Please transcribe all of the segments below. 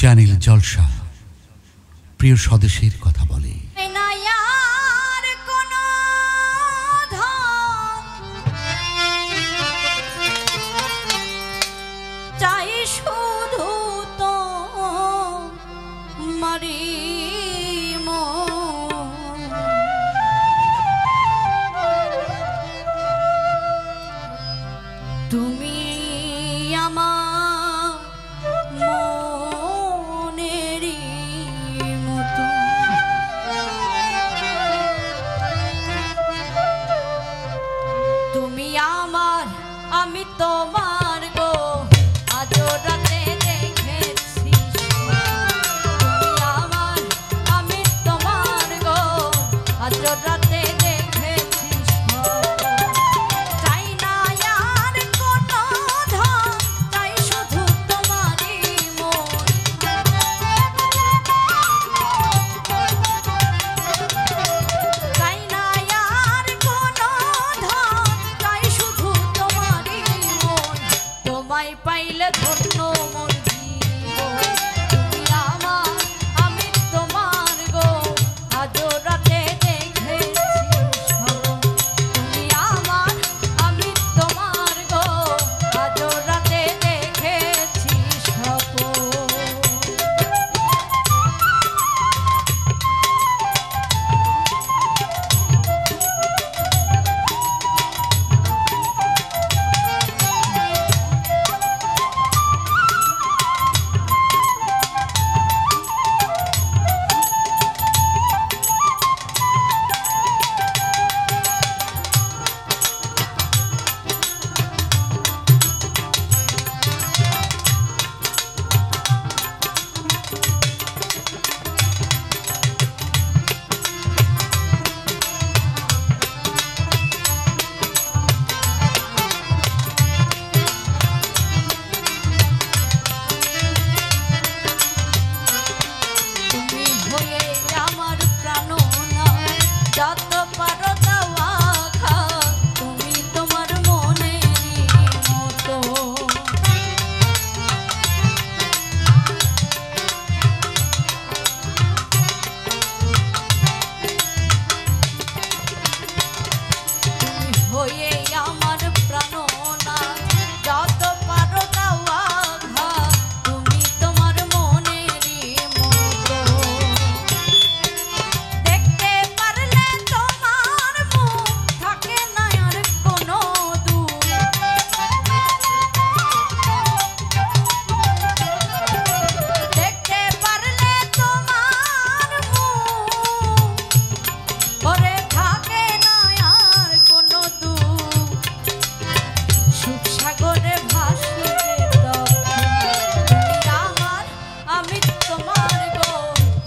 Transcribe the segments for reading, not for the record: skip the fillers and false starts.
Channel জলসা প্রিয় স্বদেশের কথা বলে। চাই শুধু তো মারি তুমি আমার মনেরই মতো, তুমি আমার আমি তোমার গো, আজও রাতে দেখেছি তুমি আমার আমি তোমার গো, আজও রাতে দেখেছি চাই না আর কোনো ধন, চাই শুধু তোমারই মন, চাই না আর কোনো ধন, চাই শুধু তোমারই মন, তোমায় পাইলে ধন্য মন জীবন, তুমি আমার আমি তোমার গো, আজও রাতে দেখেছি স্বপ্ন, তুমি আমার আমি তোমার গো, আজও রাতে দেখেছি স্বপ্ন। তুমি হয়ে আমার প্রাণনা, যত পারো দাওয়া খা, তুমি তোমার মনেরই মতো, তুমি হয়ে আমার প্রাণনা, যত পারো দাওয়া খা, তুমি তোমার মনেরই মতো, দেখতে পারলে তোমার মুখ থাকে না আর কোনো দুঃখ, দেখতে পারলে তোমার মুখ পরে থাকে না আর কোনো দুঃখ, সুখ সাগরে ভাসিয়ে তুমি আমার আমি তোমার গো,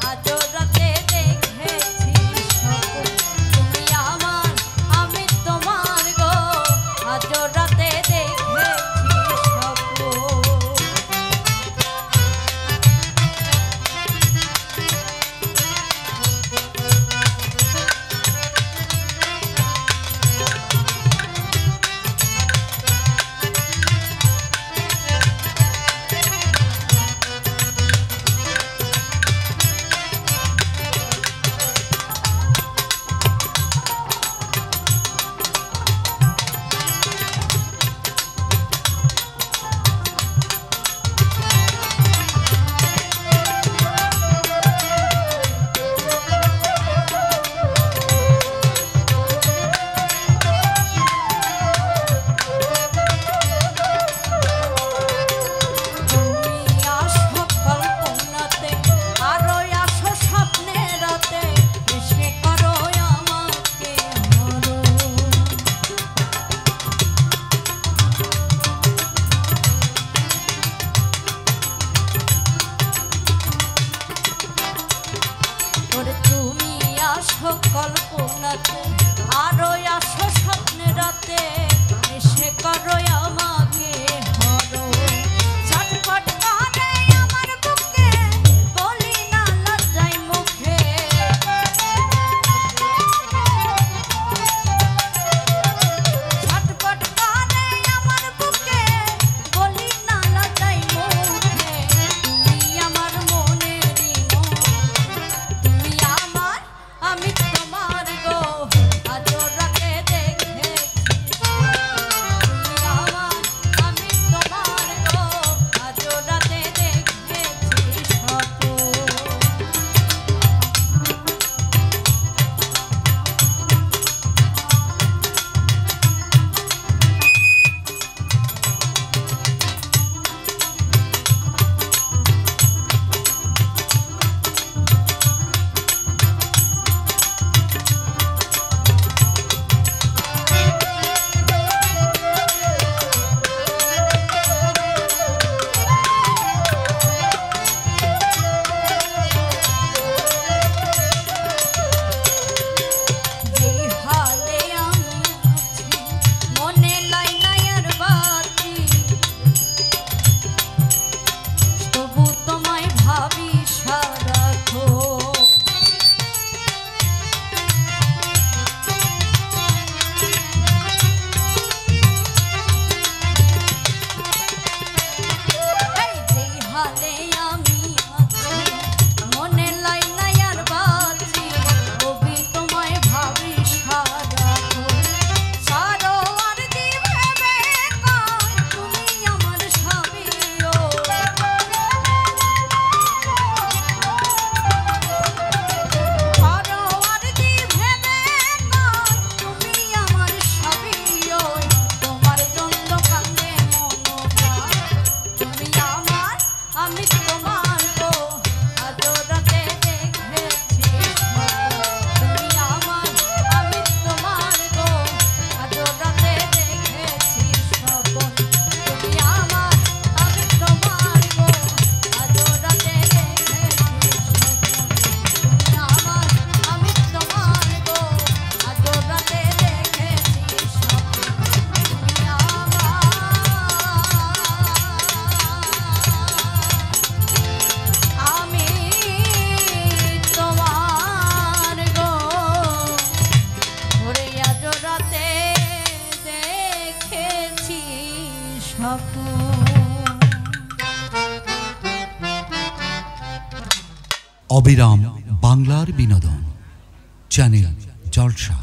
আজও রাতে দেখেছি স্বপ্ন, তুমি আমার আমি তোমার গো, আজও রাতে দেখেছি স্বপ্ন। তুমি আসো কল্পনাতে, আরো আসো স্বপ্নের রাতে, এসে করো আমাকে হরণ, ওরে তুমি আসো কল্পনাতে, আরো আসো স্বপ্নের রাতে, এসে করো আমাকে হরণ, ছটফট করে আমার বুকে, বলি না লজ্জায় মুখে, ছটফট করে আমার বুকে, বলি না লজ্জায় মুখে, তুমি আমার অবিরাম বাংলার বিনোদন চ্যানেল জলসা।